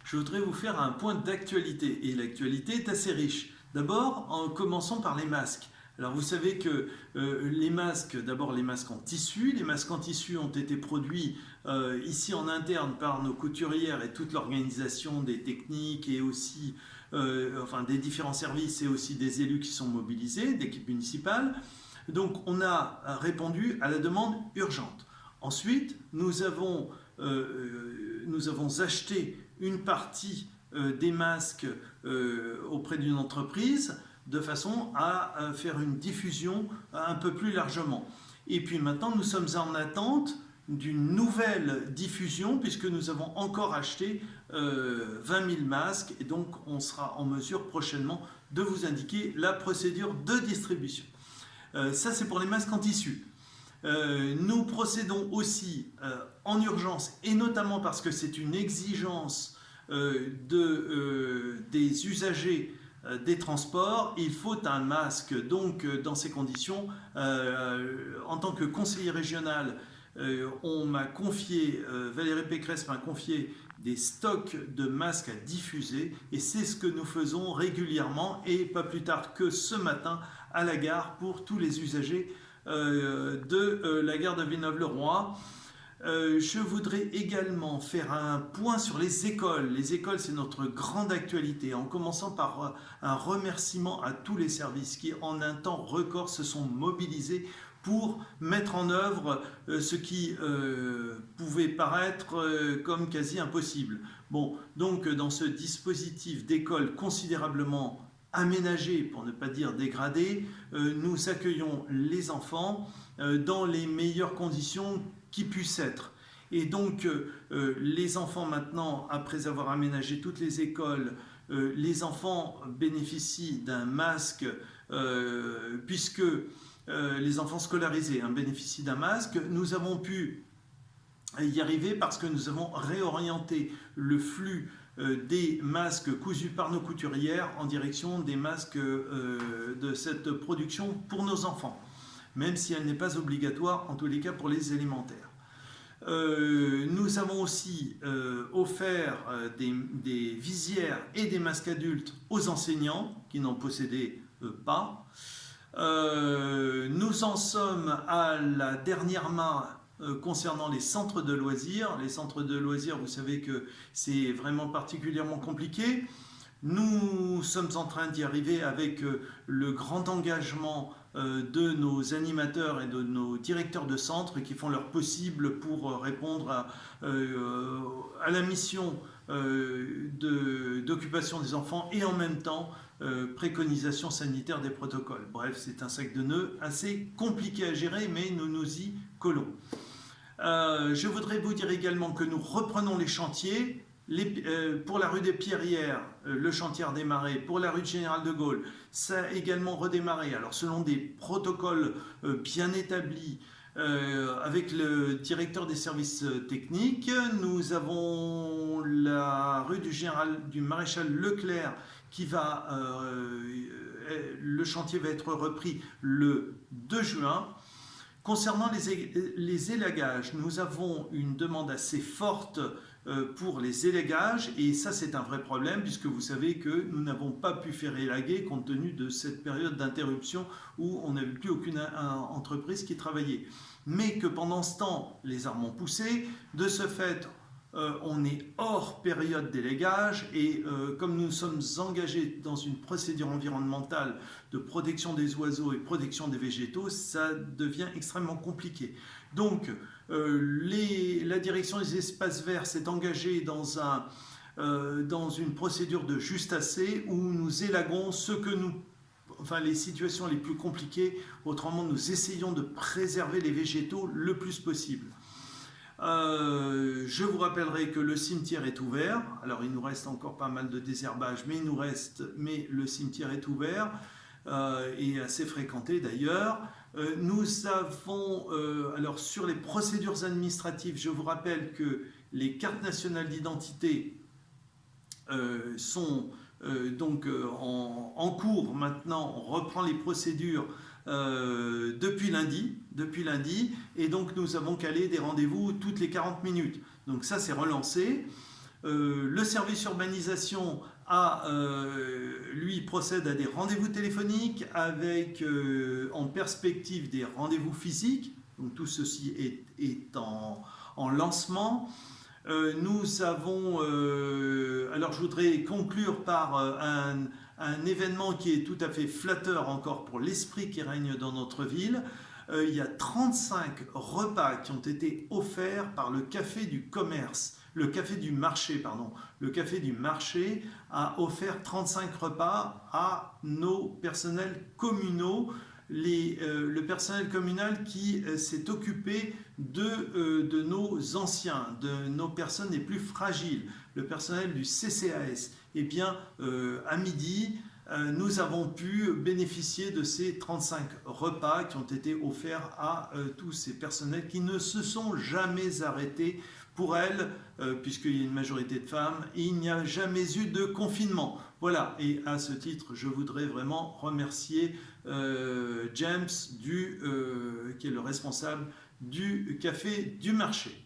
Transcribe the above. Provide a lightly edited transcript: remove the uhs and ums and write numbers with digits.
je voudrais vous faire un point d'actualité. Et l'actualité est assez riche. D'abord, en commençant par les masques. Alors vous savez que les masques, d'abord les masques en tissu, les masques en tissu ont été produits ici en interne par nos couturières et toute l'organisation des techniques et aussi enfin des différents services et aussi des élus qui sont mobilisés, d'équipes municipales. Donc on a répondu à la demande urgente. Ensuite, nous avons acheté une partie des masques auprès d'une entreprise de façon à faire une diffusion un peu plus largement. Et puis maintenant, nous sommes en attente d'une nouvelle diffusion puisque nous avons encore acheté 20 000 masques et donc on sera en mesure prochainement de vous indiquer la procédure de distribution. Ça, c'est pour les masques en tissu. Nous procédons aussi en urgence et notamment parce que c'est une exigence des usagers des transports, il faut un masque. Donc dans ces conditions, en tant que conseiller régional, on m'a confié, Valérie Pécresse m'a confié des stocks de masques à diffuser et c'est ce que nous faisons régulièrement et pas plus tard que ce matin à la gare pour tous les usagers de la gare de Villeneuve-le-Roi. Je voudrais également faire un point sur les écoles. Les écoles, c'est notre grande actualité, en commençant par un remerciement à tous les services qui, en un temps record, se sont mobilisés pour mettre en œuvre ce qui pouvait paraître comme quasi impossible. Bon, donc dans ce dispositif d'école considérablement aménagé, pour ne pas dire dégradé, nous accueillons les enfants dans les meilleures conditions qui puissent être. Et donc les enfants maintenant, après avoir aménagé toutes les écoles, les enfants bénéficient d'un masque puisque les enfants scolarisés bénéficient d'un masque. Nous avons pu y arriver parce que nous avons réorienté le flux des masques cousus par nos couturières en direction des masques de cette production pour nos enfants, même si elle n'est pas obligatoire, en tous les cas pour les élémentaires. Nous avons aussi offert des visières et des masques adultes aux enseignants qui n'en possédaient pas. Nous en sommes à la dernière main concernant les centres de loisirs. Les centres de loisirs, vous savez que c'est vraiment particulièrement compliqué. Nous sommes en train d'y arriver avec le grand engagement de nos animateurs et de nos directeurs de centres qui font leur possible pour répondre à la mission d'occupation des enfants et en même temps préconisation sanitaire des protocoles. Bref, c'est un sac de nœuds assez compliqué à gérer, mais nous nous y collons. Je voudrais vous dire également que nous reprenons les chantiers. Pour la rue des Pierrières, le chantier a redémarré. Pour la rue du Général de Gaulle, ça a également redémarré. Alors selon des protocoles bien établis, avec le directeur des services techniques, nous avons la rue du Maréchal Leclerc qui va... le chantier va être repris le 2 juin. Concernant les élagages, nous avons une demande assez forte pour les élagages et ça c'est un vrai problème puisque vous savez que nous n'avons pas pu faire élaguer compte tenu de cette période d'interruption où on n'avait plus aucune entreprise qui travaillait. Mais que pendant ce temps, les arbres ont poussé, de ce fait on est hors période d'élagage et comme nous sommes engagés dans une procédure environnementale de protection des oiseaux et protection des végétaux, ça devient extrêmement compliqué. Donc la direction des espaces verts s'est engagée dans une procédure de juste assez où nous élaguons les situations les plus compliquées, autrement nous essayons de préserver les végétaux le plus possible. Je vous rappellerai que le cimetière est ouvert. Alors il nous reste encore pas mal de désherbage, mais le cimetière est ouvert et assez fréquenté d'ailleurs. Nous avons, alors sur les procédures administratives, je vous rappelle que les cartes nationales d'identité sont donc en cours maintenant. On reprend les procédures depuis lundi, et donc nous avons calé des rendez-vous toutes les 40 minutes. Donc ça c'est relancé. Le service urbanisation lui procède à des rendez-vous téléphoniques avec en perspective des rendez-vous physiques. Donc tout ceci est en lancement. Nous avons, alors je voudrais conclure par un événement qui est tout à fait flatteur encore pour l'esprit qui règne dans notre ville. Il y a 35 repas qui ont été offerts par le Café du Commerce, le Café du Marché, pardon. Le Café du Marché a offert 35 repas à nos personnels communaux. Le personnel communal qui s'est occupé de nos anciens, de nos personnes les plus fragiles, le personnel du CCAS. Eh bien, à midi, nous avons pu bénéficier de ces 35 repas qui ont été offerts à tous ces personnels qui ne se sont jamais arrêtés pour elles, puisqu'il y a une majorité de femmes, et il n'y a jamais eu de confinement. Voilà, et à ce titre, je voudrais vraiment remercier James, qui est le responsable du Café du Marché.